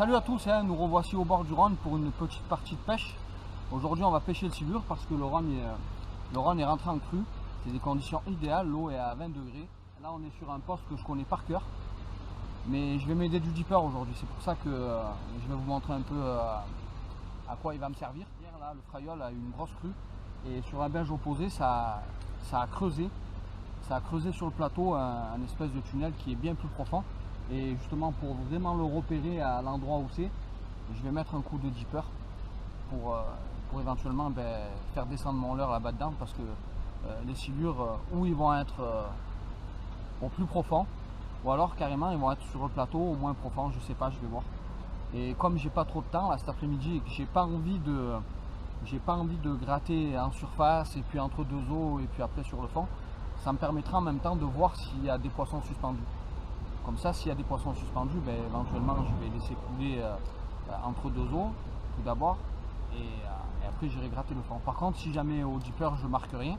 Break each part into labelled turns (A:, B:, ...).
A: Salut à tous, nous revoici au bord du Rhône pour une petite partie de pêche. Aujourd'hui on va pêcher le silure parce que le Rhône est rentré en crue. C'est des conditions idéales, l'eau est à 20 degrés. Là on est sur un poste que je connais par cœur. Mais je vais m'aider du dipper aujourd'hui, c'est pour ça que je vais vous montrer un peu à quoi il va me servir. Hier là le Fraiol a eu une grosse crue et sur la berge opposée ça a creusé. Ça a creusé sur le plateau un espèce de tunnel qui est bien plus profond. Et justement pour vraiment le repérer à l'endroit où c'est, je vais mettre un coup de dipper pour éventuellement faire descendre mon leurre là-bas dedans, parce que les silures où ils vont être au plus profond, ou alors carrément ils vont être sur le plateau au moins profond, je sais pas, je vais voir. Et comme j'ai pas trop de temps là cet après-midi et que j'ai pas envie de gratter en surface et puis entre deux eaux et puis après sur le fond, ça me permettra en même temps de voir s'il y a des poissons suspendus. Comme ça, s'il y a des poissons suspendus, éventuellement je vais laisser couler entre deux eaux tout d'abord et après j'irai gratter le fond. Par contre, si jamais au dipper je marque rien,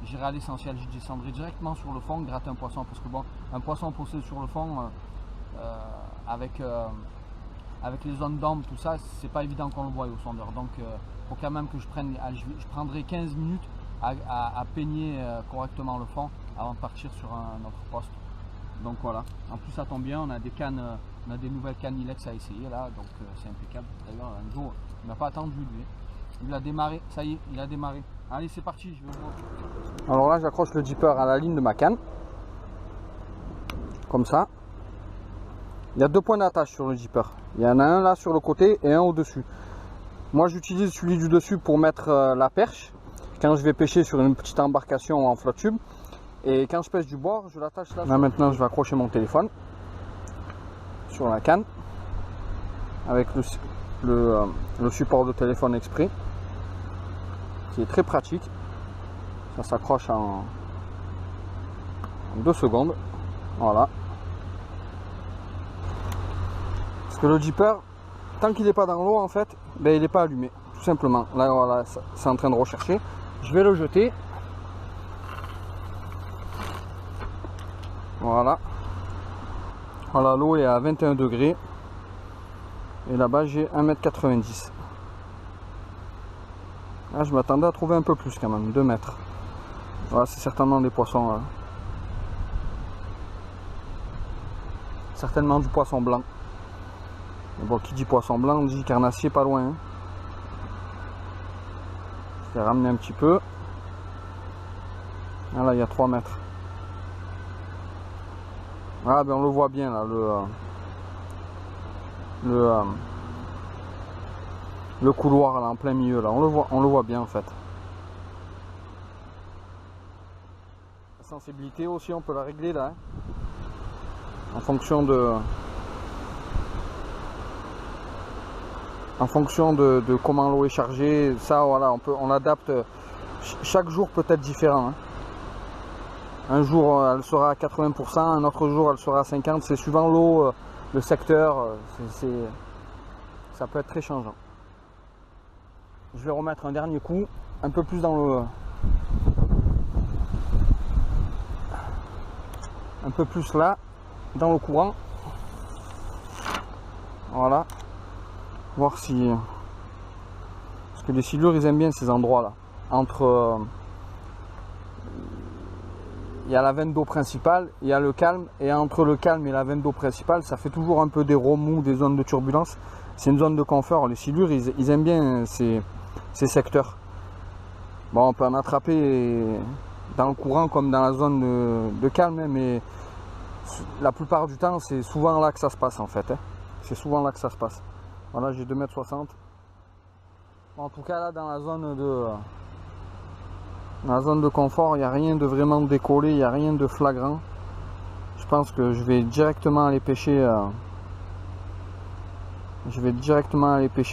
A: j'irai à l'essentiel, je descendrai directement sur le fond gratter un poisson, parce que bon, un poisson posé sur le fond avec les zones d'ombre, tout ça, c'est pas évident qu'on le voie au sondeur. Donc il faut quand même que je prendrai 15 minutes à peigner correctement le fond avant de partir sur un autre poste. Donc voilà, en plus ça tombe bien, on a des cannes, on a des nouvelles cannes Ilex à essayer là, donc c'est impeccable. D'ailleurs un jour, il n'a pas attendu lui, il a démarré, ça y est, il a démarré. Allez c'est parti, je vais vous montrer. Alors là j'accroche le dipper à la ligne de ma canne, comme ça. Il y a deux points d'attache sur le dipper, il y en a un là sur le côté et un au dessus. Moi j'utilise celui du dessus pour mettre la perche, quand je vais pêcher sur une petite embarcation en flotte tube. Et quand je pêche du bord, je l'attache là. Là maintenant je vais accrocher mon téléphone sur la canne avec le support de téléphone exprès qui est très pratique. Ça s'accroche en 2 secondes. Voilà. Parce que le dipper, tant qu'il n'est pas dans l'eau en fait, il n'est pas allumé. Tout simplement. Là voilà, c'est en train de rechercher. Je vais le jeter. Voilà, voilà, l'eau est à 21 degrés et là-bas j'ai 1,90 m. Là je m'attendais à trouver un peu plus quand même, 2 mètres. Voilà, c'est certainement des poissons, certainement du poisson blanc. Mais bon, qui dit poisson blanc, on dit carnassier pas loin. Je vais ramener un petit peu. Là il y a 3 mètres. Ah on le voit bien là, le couloir là en plein milieu là, on le voit bien en fait. La sensibilité aussi on peut la régler là, en fonction de comment l'eau est chargée. Ça voilà, on adapte. Chaque jour peut être différent. Un jour elle sera à 80%, un autre jour elle sera à 50%, c'est suivant l'eau, le secteur, ça peut être très changeant. Je vais remettre un dernier coup, un peu plus un peu plus là, dans le courant. Voilà. Voir si... Parce que les silures ils aiment bien ces endroits là, entre... il y a la veine d'eau principale, il y a le calme, et entre le calme et la veine d'eau principale, ça fait toujours un peu des remous, des zones de turbulence. C'est une zone de confort. Les silures, ils aiment bien ces secteurs. Bon, on peut en attraper dans le courant comme dans la zone de calme, mais la plupart du temps, c'est souvent là que ça se passe en fait. C'est souvent là que ça se passe. Voilà, j'ai 2,60 m. En tout cas, là, dans la zone de confort, il n'y a rien de vraiment décollé, il n'y a rien de flagrant. Je pense que je vais directement aller pêcher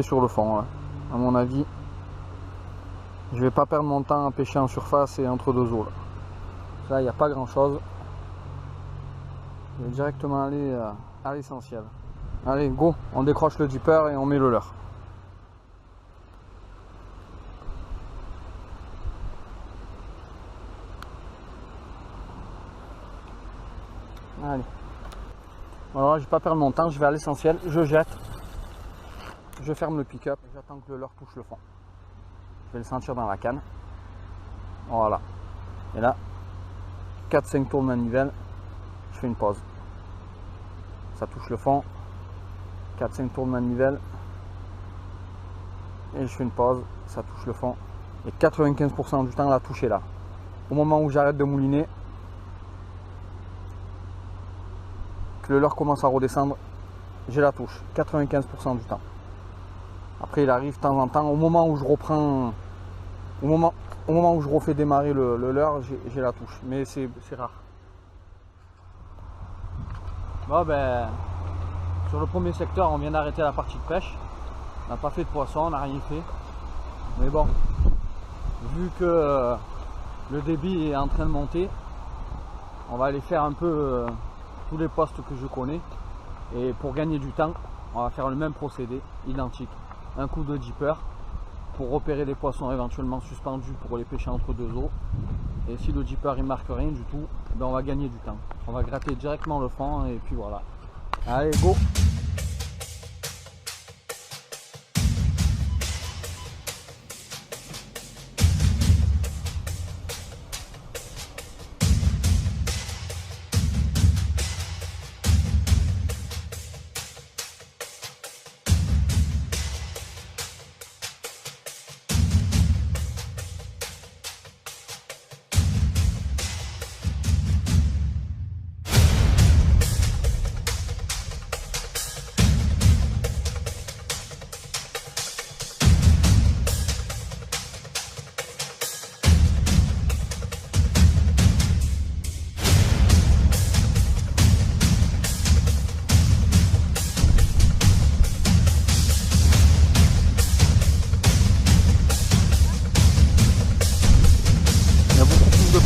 A: sur le fond là. À mon avis, je vais pas perdre mon temps à pêcher en surface et entre deux eaux là. Là il n'y a pas grand chose. Je vais directement aller à l'essentiel. Allez go, on décroche le dipper et on met le leurre. Allez. Alors je vais pas perdre mon temps, je vais à l'essentiel, je jette, je ferme le pick-up, j'attends que le leurre touche le fond. Je vais le sentir dans la canne. Voilà. Et là, 4-5 tours de manivelle, je fais une pause. Ça touche le fond. 4-5 tours de manivelle. Et je fais une pause, ça touche le fond. Et 95% du temps, la touche est là. Au moment où j'arrête de mouliner, que le leurre commence à redescendre, j'ai la touche. 95% du temps. Après, il arrive de temps en temps, au moment où je reprends, au moment où je refais démarrer le leurre, j'ai la touche. Mais c'est rare. Bon ben, sur le premier secteur, on vient d'arrêter la partie de pêche. On n'a pas fait de poisson, on n'a rien fait. Mais bon, vu que le débit est en train de monter, on va aller faire un peu tous les postes que je connais. Et pour gagner du temps, on va faire le même procédé, identique. Un coup de dipper pour repérer les poissons éventuellement suspendus pour les pêcher entre deux eaux. Et si le dipper il marque rien du tout, ben on va gagner du temps. On va gratter directement le fond et puis voilà. Allez, go!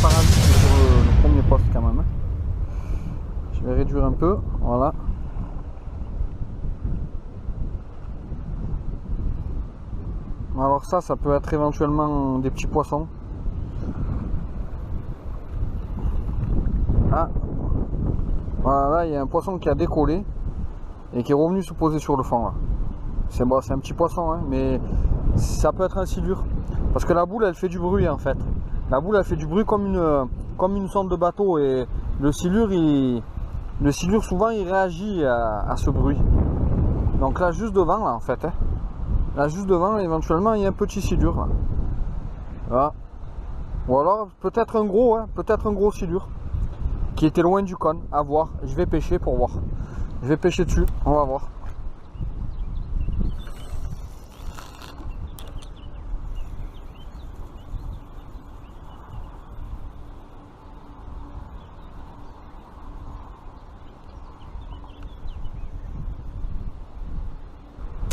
A: Parasite sur le premier poste quand même. Je vais réduire un peu, voilà. Alors ça peut être éventuellement des petits poissons. Ah, voilà, là il y a un poisson qui a décollé et qui est revenu se poser sur le fond là. C'est bon, c'est un petit poisson, hein, mais ça peut être un silure. Parce que la boule elle fait du bruit en fait. La boule elle fait du bruit comme une sonde de bateau et le silure souvent il réagit à ce bruit. Donc là juste devant là en fait. Hein. Là juste devant éventuellement il y a un petit silure là. Voilà. Ou alors peut-être un gros, hein, peut-être un gros silure qui était loin du cône. À voir. Je vais pêcher pour voir. Je vais pêcher dessus, on va voir.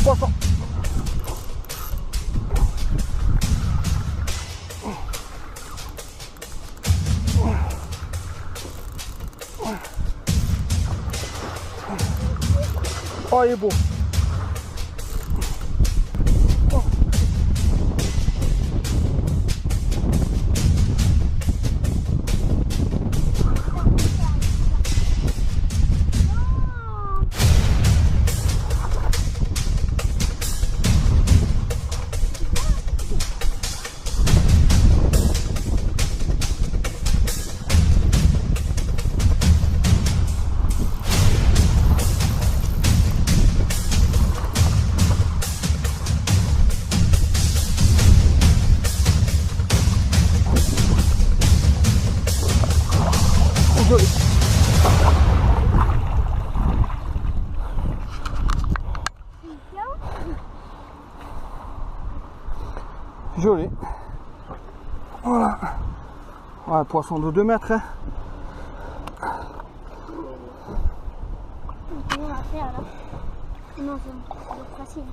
A: Poisson. Oh, il est beau. Joli. Voilà. Ouais, poisson de 2 mètres. Hein.
B: Comment on va faire là? Non, c'est facile.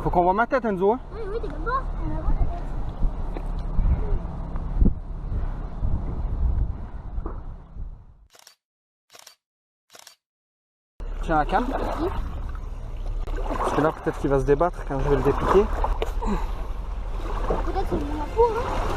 A: Faut qu'on voit ma tête, Enzo. Hein.
B: Oui, oui, t'es comme moi. On va voir ta tête.
A: Tiens la canne.
C: Parce que là, peut-être qu'il va se débattre quand je vais le dépiquer.
B: Peut-être c'est mon peau, hein.